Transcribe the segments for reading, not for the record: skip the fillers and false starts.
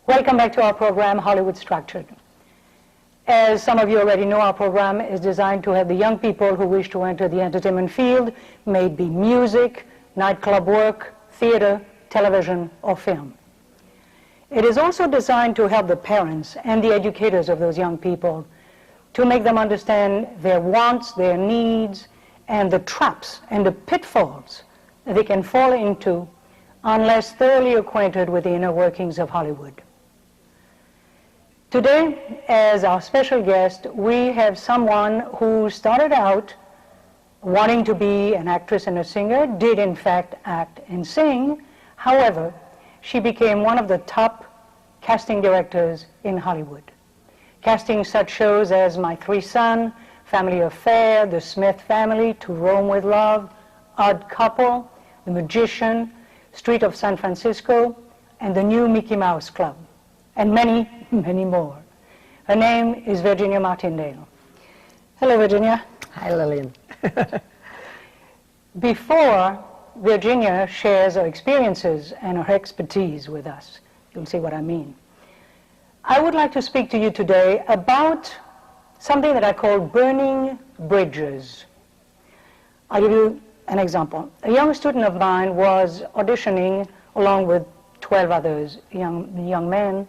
Welcome back to our program, Hollywood Structured. As some of you already know, our program is designed to have the young people who wish to enter the entertainment field, may it be music, nightclub work, theater, television, or film. It is also designed to help the parents and the educators of those young people to make them understand their wants, their needs, and the traps and the pitfalls that they can fall into unless thoroughly acquainted with the inner workings of Hollywood. Today, as our special guest, we have someone who started out wanting to be an actress and a singer, did in fact act and sing. However, she became one of the top casting directors in Hollywood, casting such shows as My Three Sons, Family Affair, The Smith Family, To Rome with Love, Odd Couple, The Magician, Street of San Francisco, and the new Mickey Mouse Club, and many, many more. Her name is Virginia Martindale. Hello, Virginia. Hi, Lilyan. Before Virginia shares her experiences and her expertise with us, you'll see what I mean, I would like to speak to you today about something that I call burning bridges. I'll give you an example. A young student of mine was auditioning along with 12 others, young men,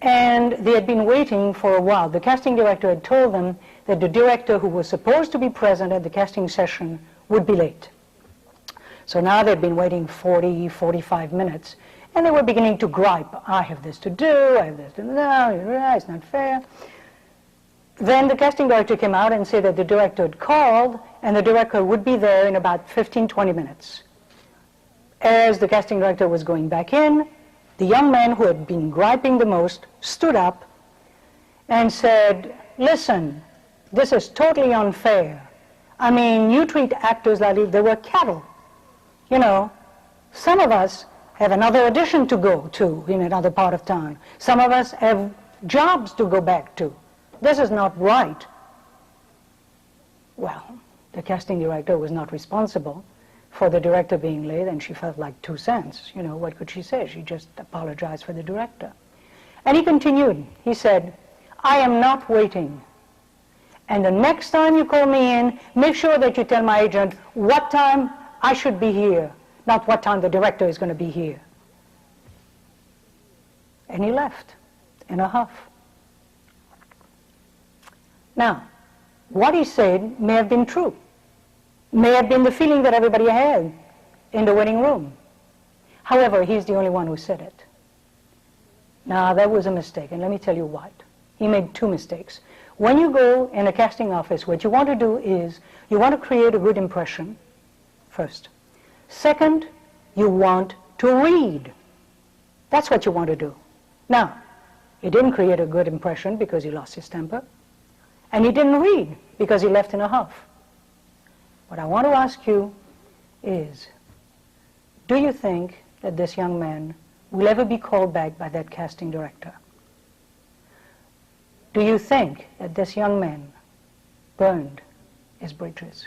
and they had been waiting for a while. The casting director had told them that the director who was supposed to be present at the casting session would be late. So now they'd been waiting 40, 45 minutes, and they were beginning to gripe. I have this to do, I have this to do, no, it's not fair. Then the casting director came out and said that the director had called, and the director would be there in about 15, 20 minutes. As the casting director was going back in, the young man who had been griping the most stood up and said, listen, this is totally unfair. I mean, you treat actors like if they were cattle. You know, some of us have another audition to go to in another part of town. Some of us have jobs to go back to. This is not right. Well, the casting director was not responsible for the director being late, and she felt like 2 cents. You know, what could she say? She just apologized for the director. And he continued. He said, I am not waiting. And the next time you call me in, make sure that you tell my agent what time I should be here, not what time the director is going to be here. And he left in a huff. Now, what he said may have been true, may have been the feeling that everybody had in the waiting room. However, he's the only one who said it. Now, that was a mistake, and let me tell you what. He made 2 mistakes. When you go in a casting office, what you want to do is you want to create a good impression, first. Second, you want to read. That's what you want to do. Now, he didn't create a good impression because he lost his temper, and he didn't read because he left in a huff. What I want to ask you is, do you think that this young man will ever be called back by that casting director? Do you think that this young man burned his bridges?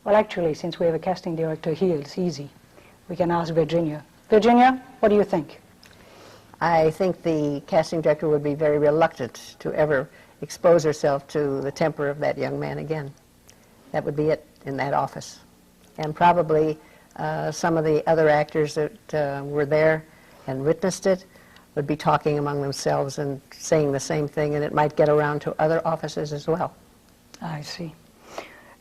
Well, actually, since we have a casting director here, it's easy. We can ask Virginia. Virginia, what do you think? I think the casting director would be very reluctant to ever expose herself to the temper of that young man again. That would be it in that office. And probably some of the other actors that were there and witnessed it would be talking among themselves and saying the same thing, and it might get around to other offices as well. I see.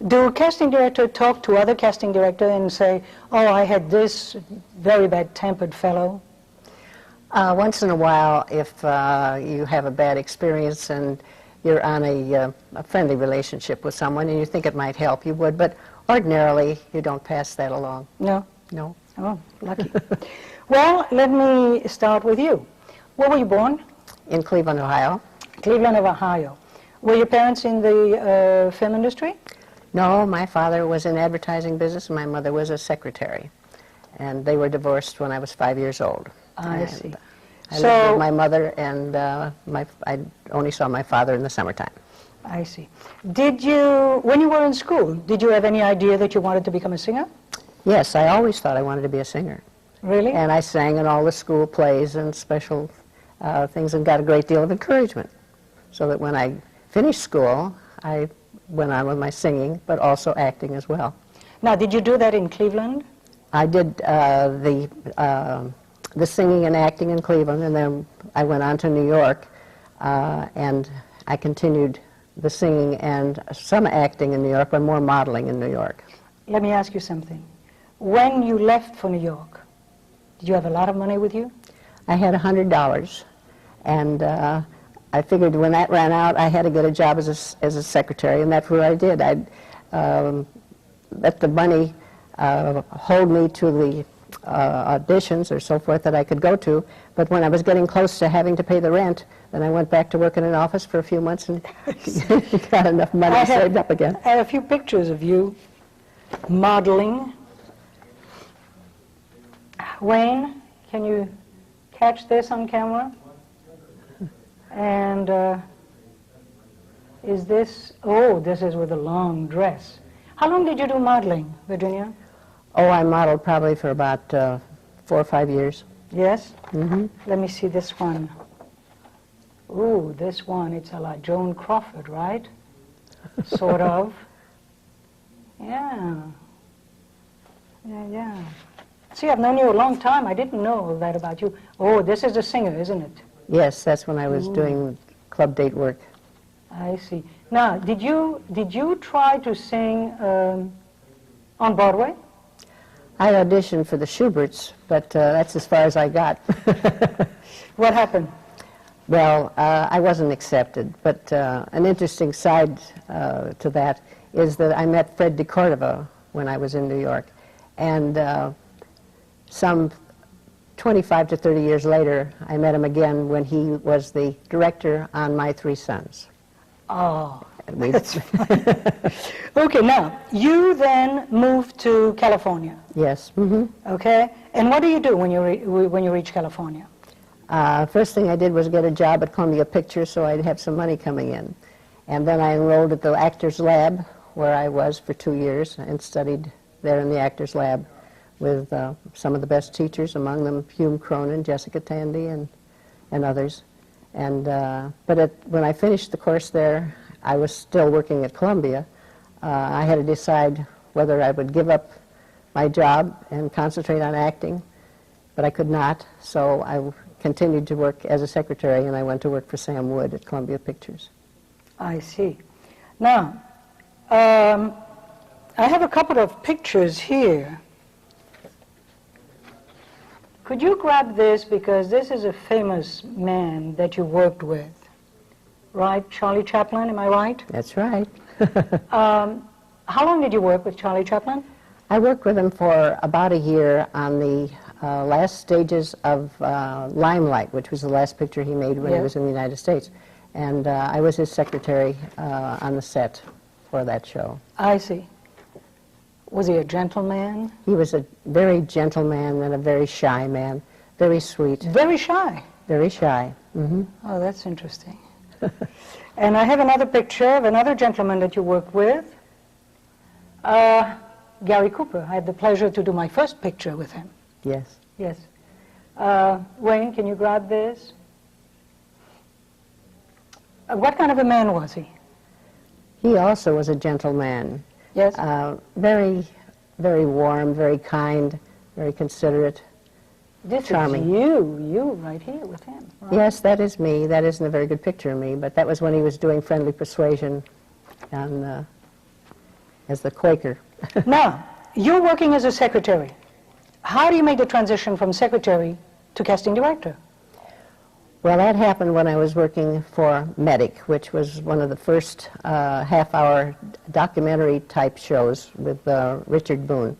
Do casting directors talk to other casting directors and say, oh, I had this very bad-tempered fellow? Once in a while, if you have a bad experience and you're on a friendly relationship with someone and you think it might help, you would, but ordinarily you don't pass that along. No? No. Oh, lucky. Well, let me start with you. Where were you born? In Cleveland, Ohio. Cleveland, Ohio. Were your parents in the film industry? No, my father was in advertising business and my mother was a secretary. And they were divorced when I was 5 years old. I see. I lived with my mother, and I only saw my father in the summertime. I see. Did you, when you were in school, did you have any idea that you wanted to become a singer? Yes, I always thought I wanted to be a singer. Really? And I sang in all the school plays and special things and got a great deal of encouragement. So that when I finished school, I went on with my singing, but also acting as well. Now, did you do that in Cleveland? I did the singing and acting in Cleveland, and then I went on to New York, and I continued the singing and some acting in New York, but more modeling in New York. Let me ask you something. When you left for New York, did you have a lot of money with you? I had $100, and I figured when that ran out, I had to get a job as a secretary, and that's what I did. I'd let the money hold me to the auditions or so forth that I could go to, but when I was getting close to having to pay the rent, then I went back to work in an office for a few months and got enough money saved up again. I have a few pictures of you modeling. Wayne, can you catch this on camera? And is this, oh, this is with a long dress. How long did you do modeling, Virginia? Oh, I modeled probably for about 4 or 5 years. Yes? Mm-hmm. Let me see this one. Ooh, this one, it's a la Joan Crawford, right? Sort of. Yeah. Yeah. See, I've known you a long time. I didn't know that about you. Oh, this is a singer, isn't it? Yes, that's when I was doing club date work. I see. Now, did you try to sing on Broadway? I auditioned for the Schuberts, but that's as far as I got. What happened? Well, I wasn't accepted, but an interesting side to that is that I met Fred de Cordova when I was in New York, and some 25 to 30 years later, I met him again when he was the director on My Three Sons. Oh, that's fine. Okay, now, you then moved to California. Yes. Mm-hmm. Okay, and what do you do when you reach California? First thing I did was get a job at Columbia Pictures so I'd have some money coming in. And then I enrolled at the Actors Lab, where I was for 2 years, and studied there in the Actors Lab with some of the best teachers, among them Hume Cronin, Jessica Tandy, and others. And when I finished the course there, I was still working at Columbia. I had to decide whether I would give up my job and concentrate on acting, but I could not, so I continued to work as a secretary, and I went to work for Sam Wood at Columbia Pictures. I see. Now, I have a couple of pictures here. Could you grab this, because this is a famous man that you worked with, right? Charlie Chaplin, am I right? That's right. How long did you work with Charlie Chaplin? I worked with him for about a year on the last stages of Limelight, which was the last picture he made when he was in the United States. And I was his secretary on the set for that show. I see. Was he a gentleman? He was a very gentle man and a very shy man, very sweet. Very shy? Very shy. Mm-hmm. Oh, that's interesting. And I have another picture of another gentleman that you worked with, Gary Cooper. I had the pleasure to do my first picture with him. Yes. Yes. Wayne, can you grab this? What kind of a man was he? He also was a gentleman. Yes. Very, very warm, very kind, very considerate. This charming. is you right here with him. Right? Yes, that is me. That isn't a very good picture of me, but that was when he was doing Friendly Persuasion on, as the Quaker. Now, you're working as a secretary. How do you make the transition from secretary to casting director? Well, that happened when I was working for Medic, which was one of the first half-hour documentary-type shows with Richard Boone.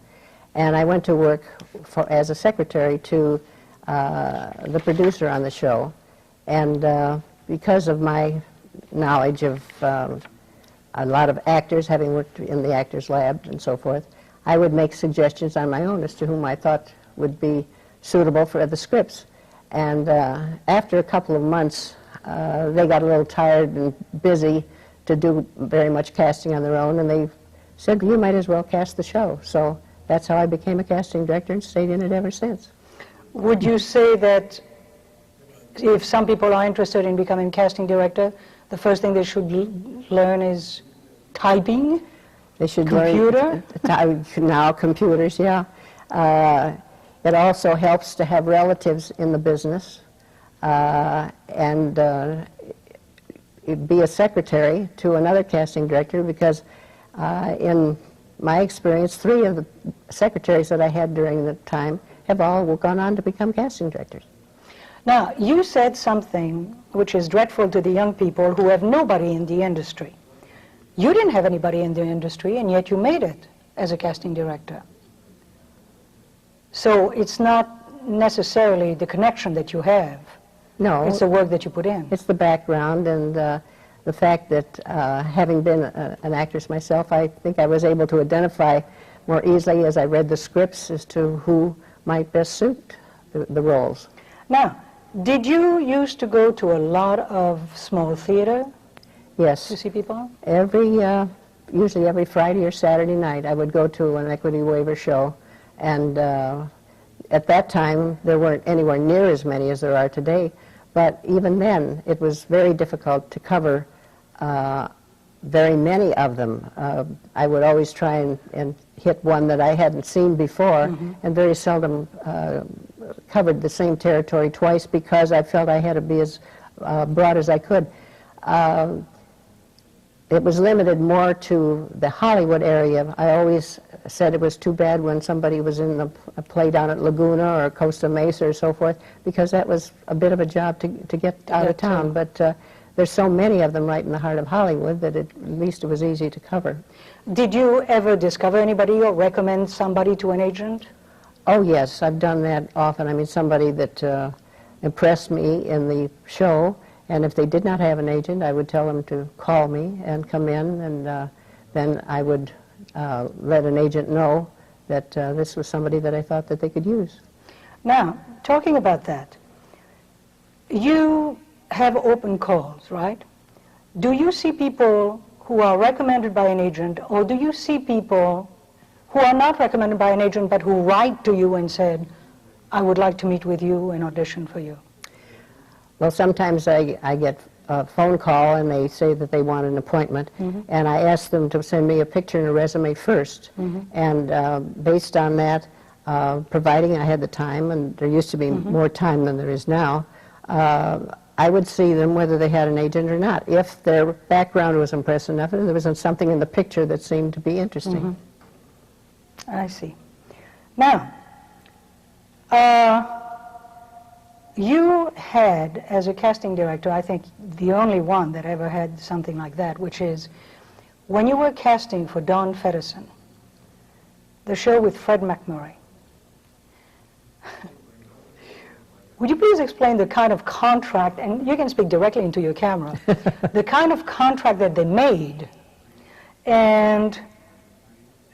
And I went to work as a secretary to the producer on the show. And because of my knowledge of a lot of actors, having worked in the Actors Lab and so forth, I would make suggestions on my own as to whom I thought would be suitable for the scripts. And after a couple of months, they got a little tired and busy to do very much casting on their own, and they said, you might as well cast the show. So that's how I became a casting director and stayed in it ever since. would you say that if some people are interested in becoming casting director, the first thing they should learn is typing? They should Computer? learn now computers, yeah. It also helps to have relatives in the business and be a secretary to another casting director, because in my experience, 3 of the secretaries that I had during the time have all gone on to become casting directors. Now, you said something which is dreadful to the young people who have nobody in the industry. You didn't have anybody in the industry, and yet you made it as a casting director. So it's not necessarily the connection that you have. No. It's the work that you put in. It's the background and the fact that having been an actress myself, I think I was able to identify more easily as I read the scripts as to who might best suit the roles. Now, did you used to go to a lot of small theater Yes. to see people? Usually every Friday or Saturday night, I would go to an equity waiver show, and at that time, there weren't anywhere near as many as there are today, but even then, it was very difficult to cover very many of them. I would always try and hit one that I hadn't seen before, and very seldom covered the same territory twice, because I felt I had to be as broad as I could. It was limited more to the Hollywood area. I always said it was too bad when somebody was in a play down at Laguna or Costa Mesa or so forth, because that was a bit of a job to get out of town. But there's so many of them right in the heart of Hollywood that at least it was easy to cover. Did you ever discover anybody or recommend somebody to an agent? Oh, yes, I've done that often. I mean, somebody that impressed me in the show, and if they did not have an agent, I would tell them to call me and come in, and then I would let an agent know that this was somebody that I thought that they could use. Now, talking about that, you have open calls, right? Do you see people who are recommended by an agent, or do you see people who are not recommended by an agent but who write to you and said, I would like to meet with you and audition for you? Well, sometimes I get a phone call and they say that they want an appointment, and I ask them to send me a picture and a resume first, and based on that, providing I had the time, and there used to be more time than there is now, I would see them whether they had an agent or not, if their background was impressive enough and there was something in the picture that seemed to be interesting. I see. Now, you had, as a casting director, I think the only one that ever had something like that, which is when you were casting for Don Feddersen, the show with Fred McMurray. Would you please explain the kind of contract, and you can speak directly into your camera, the kind of contract that they made and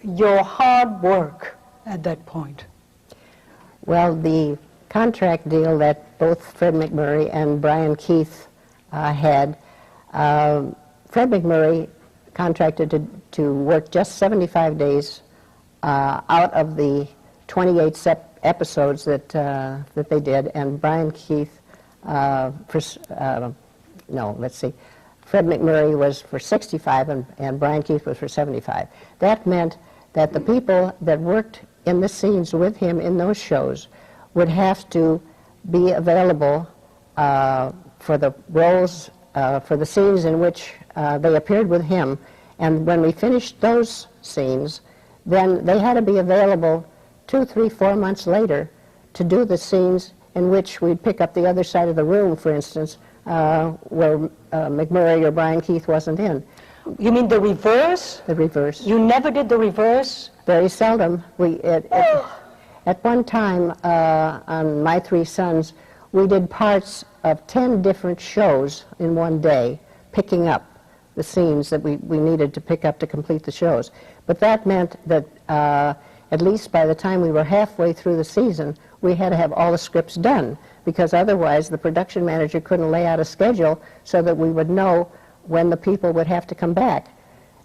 your hard work at that point? Well, the contract deal that both Fred McMurray and Brian Keith had, Fred McMurray contracted to work just 75 days out of the 28 episodes that they did, and Brian Keith, Fred McMurray was for 65 and Brian Keith was for 75. That meant that the people that worked in the scenes with him in those shows would have to be available for the roles, for the scenes in which they appeared with him. And when we finished those scenes, then they had to be available 2, 3, 4 months later to do the scenes in which we'd pick up the other side of the room, for instance, where McMurray or Brian Keith wasn't in. You mean the reverse? The reverse. You never did the reverse? Very seldom. At one time, on My Three Sons, we did parts of 10 different shows in one day, picking up the scenes that we needed to pick up to complete the shows. But that meant that at least by the time we were halfway through the season, we had to have all the scripts done, because otherwise the production manager couldn't lay out a schedule so that we would know when the people would have to come back.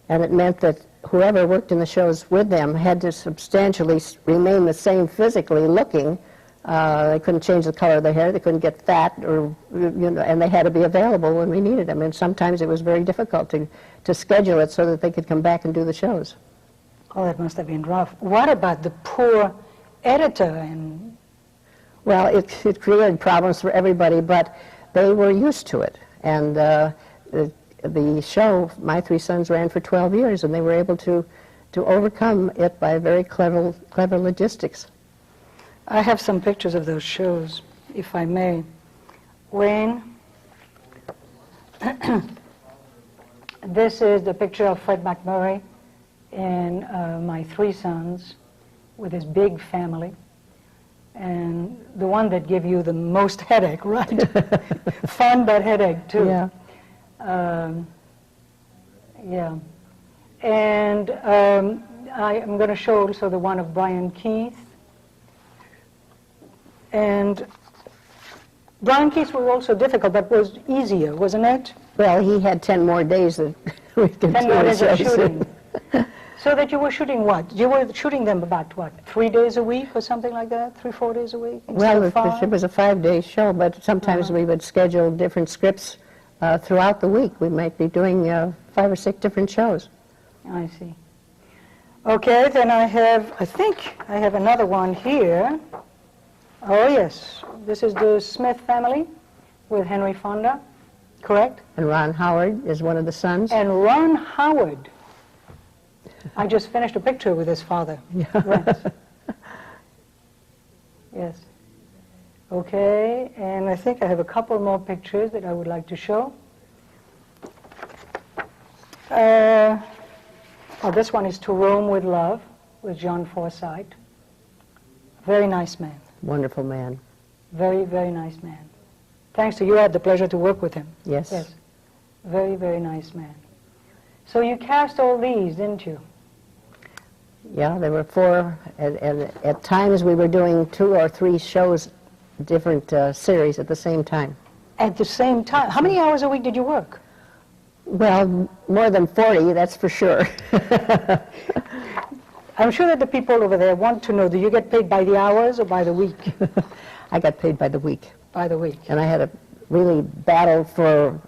And it meant that whoever worked in the shows with them had to substantially remain the same physically looking They couldn't change the color of their hair. They couldn't get fat, or and they had to be available when we needed them. And sometimes it was very difficult to schedule it so that they could come back and do the shows. Oh, that must have been rough. What about the poor editor? And well, it created problems for everybody, but they were used to it. And the show, My Three Sons, ran for 12 years, and they were able to overcome it by very clever logistics. I have some pictures of those shows, if I may. Wayne, this is the picture of Fred McMurray in My Three Sons with his big family. And the one that gave you the most headache, right? Fun, but headache, too. Yeah. Yeah. And I am going to show also the one of Brian Keith. And Brian Keith was also difficult, but was easier, wasn't it? Well, he had 10 more days that we could 10 do more the days of shows. shooting. So that you were shooting what? You were shooting them about what? 3 days a week or something like that? 3, 4 days a week? Well, it was a 5-day show, but sometimes we would schedule different scripts throughout the week. We might be doing 5 or 6 different shows. I see. Okay, then I think I have another one here. Oh, yes. This is the Smith family with Henry Fonda, correct? And Ron Howard is one of the sons. And Ron Howard. I just finished a picture with his father. Yeah. Rance. Yes. Okay, and I think I have a couple more pictures that I would like to show. This one is To Rome with Love with John Forsythe. Very nice man. Wonderful man. Very, very nice man. Thanks to you, I had the pleasure to work with him. Yes. Yes. Very, very nice man. So you cast all these, didn't you? Yeah, there were 4, and at times we were doing 2 or 3 shows, different series at the same time. At the same time? How many hours a week did you work? Well, more than 40, that's for sure. I'm sure that the people over there want to know, do you get paid by the hours or by the week? I got paid by the week. By the week. And I had a really battle for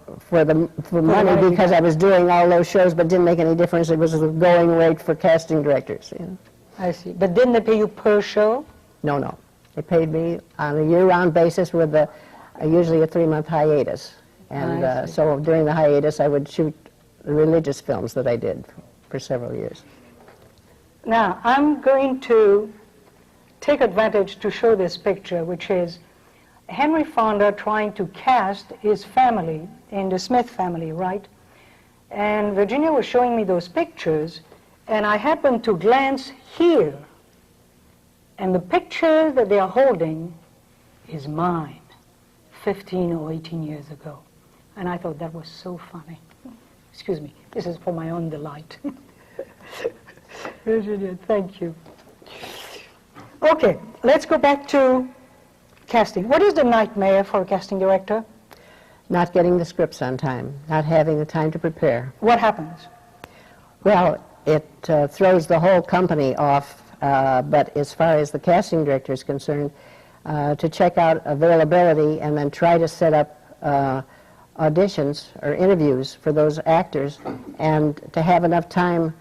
money because I was doing all those shows, but didn't make any difference. It was the going rate for casting directors. You know. I see. But didn't they pay you per show? No, no. They paid me on a year-round basis with usually a 3-month hiatus. And so during the hiatus, I would shoot the religious films that I did for several years. Now, I'm going to take advantage to show this picture, which is Henry Fonda trying to cast his family in the Smith family, right? And Virginia was showing me those pictures, and I happened to glance here, and the picture that they are holding is mine, 15 or 18 years ago. And I thought that was so funny. Excuse me, this is for my own delight. Virginia, thank you. Okay, let's go back to casting. What is the nightmare for a casting director? Not getting the scripts on time, not having the time to prepare. What happens? Well, it throws the whole company off, but as far as the casting director is concerned, to check out availability and then try to set up auditions or interviews for those actors and to have enough time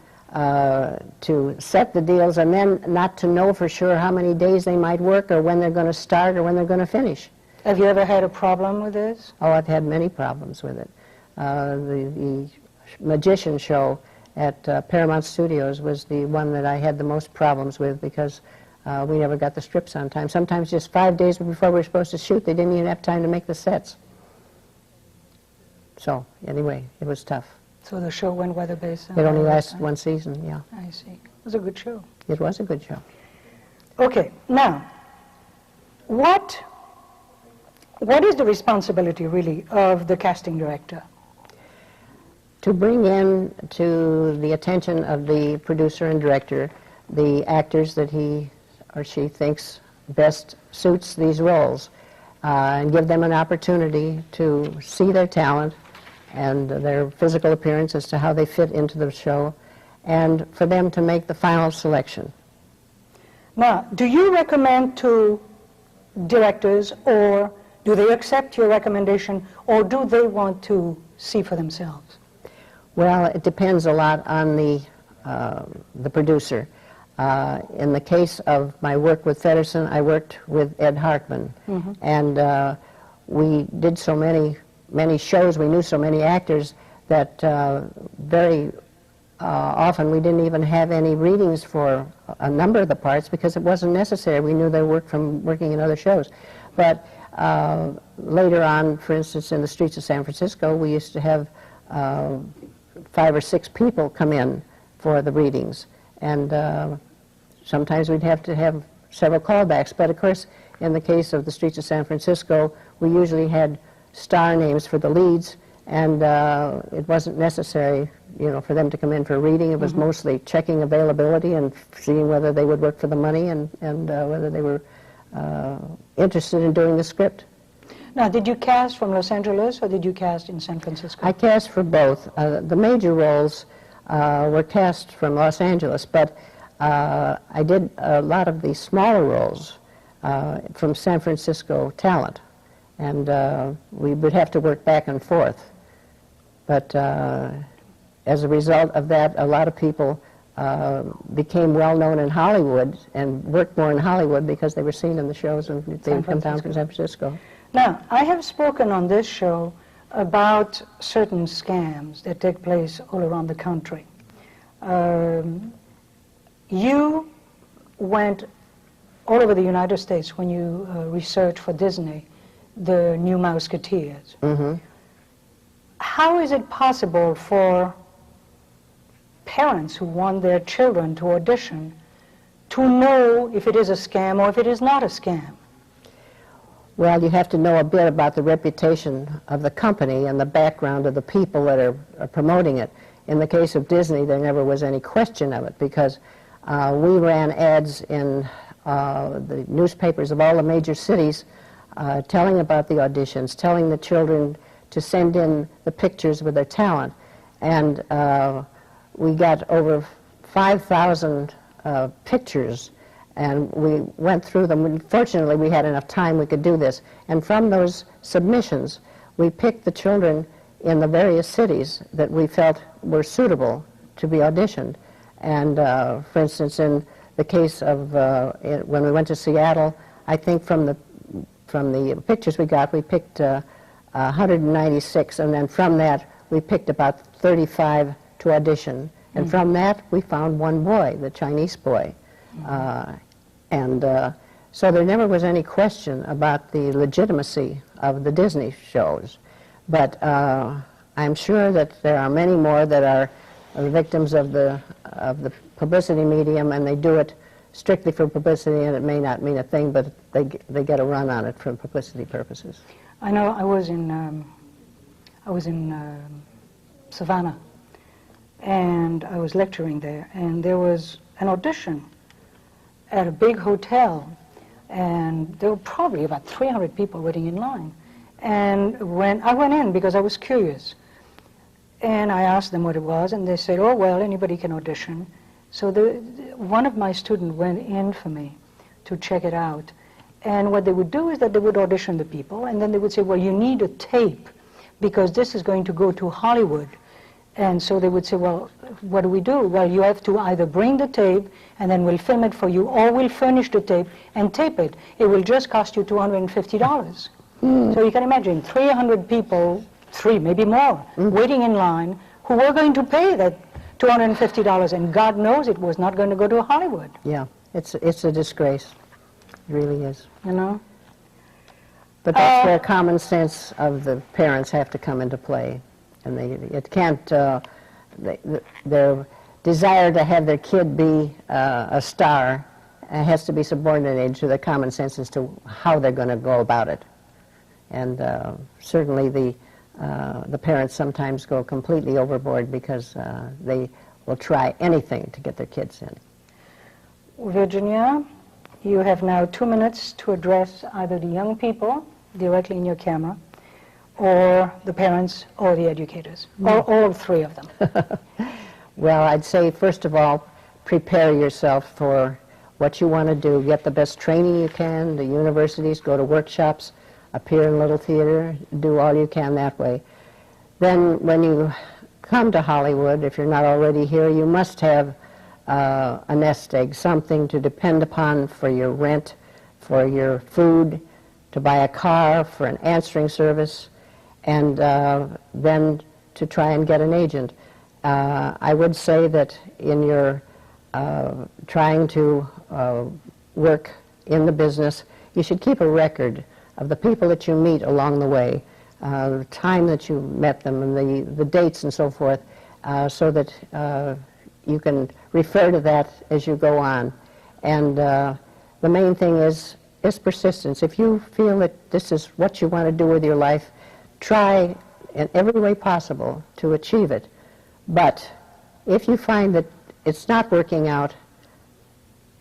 to set the deals and then not to know for sure how many days they might work or when they're going to start or when they're going to finish. Have you ever had a problem with this? Oh, I've had many problems with it. The Magician show at Paramount Studios was the one that I had the most problems with because we never got the strips on time. Sometimes just 5 days before we were supposed to shoot, they didn't even have time to make the sets. So, anyway, it was tough. So the show went weather-based? It only lasted 1 season, yeah. I see. It was a good show. It was a good show. Okay, now, what is the responsibility, really, of the casting director? To bring in to the attention of the producer and director the actors that he or she thinks best suits these roles, and give them an opportunity to see their talent and their physical appearance as to how they fit into the show, and for them to make the final selection. Now, do you recommend to directors, or do they accept your recommendation, or do they want to see for themselves? Well, it depends a lot on the producer. In the case of my work with Feddersen, I worked with Ed Hartman, and we did so many shows, we knew so many actors that very often we didn't even have any readings for a number of the parts because it wasn't necessary. We knew their work from working in other shows. But later on, for instance, in the streets of San Francisco, we used to have 5 or 6 people come in for the readings. And sometimes we'd have to have several callbacks. But of course, in the case of the streets of San Francisco, we usually had star names for the leads, and it wasn't necessary, you know, for them to come in for a reading. It was mostly checking availability and seeing whether they would work for the money and whether they were interested in doing the script. Now, did you cast from Los Angeles or did you cast in San Francisco? I cast for both. The major roles were cast from Los Angeles, but I did a lot of the smaller roles from San Francisco talent, and we would have to work back and forth. But as a result of that, a lot of people became well known in Hollywood and worked more in Hollywood because they were seen in the shows and they would come down from San Francisco. Now, I have spoken on this show about certain scams that take place all around the country. You went all over the United States when you researched for Disney the New Mouseketeers. How is it possible for parents who want their children to audition to know if it is a scam or if it is not a scam? Well, you have to know a bit about the reputation of the company and the background of the people that are promoting it. In the case of Disney, there never was any question of it because we ran ads in the newspapers of all the major cities telling about the auditions, telling the children to send in the pictures with their talent. And we got over 5,000 pictures, and we went through them. Fortunately, we had enough time we could do this. And from those submissions, we picked the children in the various cities that we felt were suitable to be auditioned. And for instance, in the case of when we went to Seattle, I think from the pictures we got, we picked 196, and then from that we picked about 35 to audition. And from that we found one boy, the Chinese boy. So there never was any question about the legitimacy of the Disney shows. But I'm sure that there are many more that are victims of the publicity medium, and they do it strictly for publicity, and it may not mean a thing, but they get a run on it for publicity purposes. I know I was in Savannah, and I was lecturing there, and there was an audition at a big hotel, and there were probably about 300 people waiting in line. And when I went in, because I was curious, and I asked them what it was, and they said, oh, well, anybody can audition. So one of my students went in for me to check it out. And what they would do is that they would audition the people, and then they would say, well, you need a tape, because this is going to go to Hollywood. And so they would say, well, what do we do? Well, you have to either bring the tape, and then we'll film it for you, or we'll furnish the tape and tape it. It will just cost you $250. So you can imagine 300 people, maybe more, waiting in line, who were going to pay that $250, and God knows it was not going to go to Hollywood. Yeah, it's a disgrace. It really is. You know? But that's where common sense of the parents have to come into play. And it can't, their desire to have their kid be a star has to be subordinated to their common sense as to how they're going to go about it. And certainly the parents sometimes go completely overboard because they will try anything to get their kids in. Virginia, you have now 2 minutes to address either the young people directly in your camera, or the parents, or the educators, or all three of them. Well, I'd say, first of all, prepare yourself for what you want to do, get the best training you can, the universities, go to workshops, appear in Little Theater, do all you can that way. Then when you come to Hollywood, if you're not already here, you must have a nest egg, something to depend upon for your rent, for your food, to buy a car, for an answering service, and then to try and get an agent. I would say that in your trying to work in the business, you should keep a record of the people that you meet along the way, the time that you met them, and the dates and so forth, so that you can refer to that as you go on. And the main thing is persistence. If you feel that this is what you want to do with your life, try in every way possible to achieve it. But if you find that it's not working out,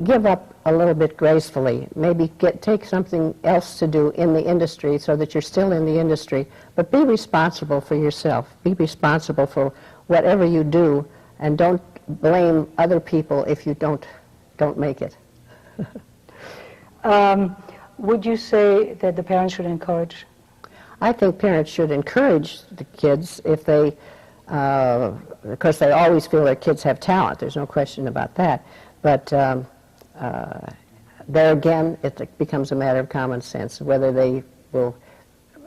give up a little bit gracefully. Maybe take something else to do in the industry so that you're still in the industry, but be responsible for yourself. Be responsible for whatever you do, and don't blame other people if you don't make it. Would you say that the parents should encourage? I think parents should encourage the kids if they, of course they always feel their kids have talent, there's no question about that, but there again it becomes a matter of common sense whether they will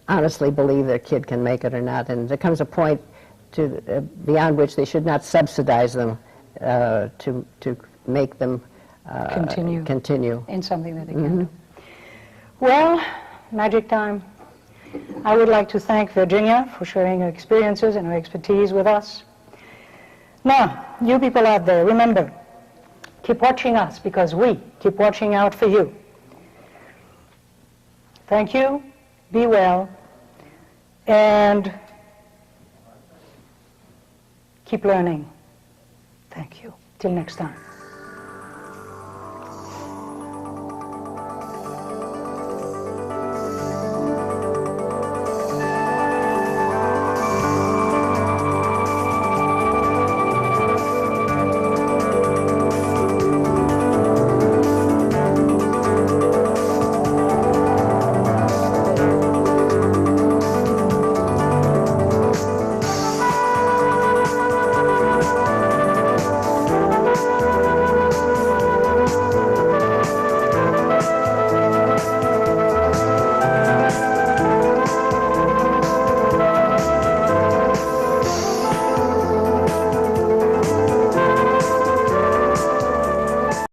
honestly believe their kid can make it or not, and there comes a point beyond which they should not subsidize them to make them continue in something that they can do. Well, magic time. I would like to thank Virginia for sharing her experiences and her expertise with us. Now, you people out there, remember, keep watching us because we keep watching out for you. Thank you, be well, and keep learning. Thank you. Till next time.